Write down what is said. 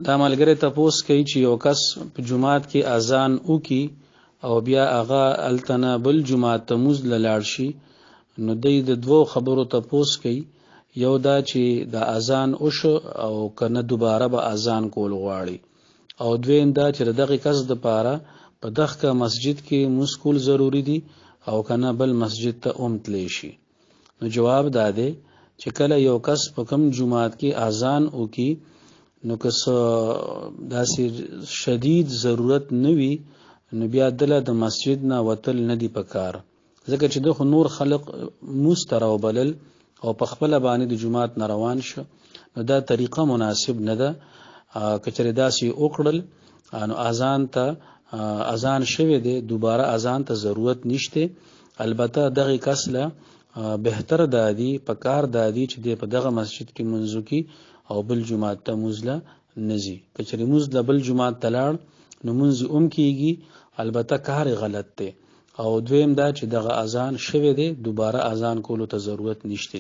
دا ملګری تپوس کوي چې یو کس په جمعات کې اذان وکي او بیا هغه التنا بل جمعات ته موز لاړ شي، نو د دوو خبرو تپوس کوي. یو دا چې د اذان وشو او کنه دوباره به اذان کول غواړي، او دویم دا چې دغه کس د پاره په دغه مسجد کې مسکول ضروری دي او کنه بل مسجد ته اومتلی شي. نو جواب دا دی چې کله یو کس په کوم جمعات کې اذان وکي، نو که داسې شدید ضرورت نه وي، نو بیا دله د مسجد نه وتل نه دی پکار، ځکه چې دغه نور خلق مستر او بلل او په خپل باندې د جمعات نه روان شو، نو دا طریقه مناسب نه ده. کچره داسې وکړل نو اذان شوه دی، دوباره اذان ته ضرورت نشته. البته دغه کس له بهتر دادی پکار دادی چې په دغه مسجد کې منځو کې او بل جمعات ته مزله نزي. کچره مزله بل جمعات تلاړ نو منځي کیږي، البته کار غلط دی. او دویم دا چې دغه اذان شوه دی، دوباره اذان کولو ته ضرورت نشته.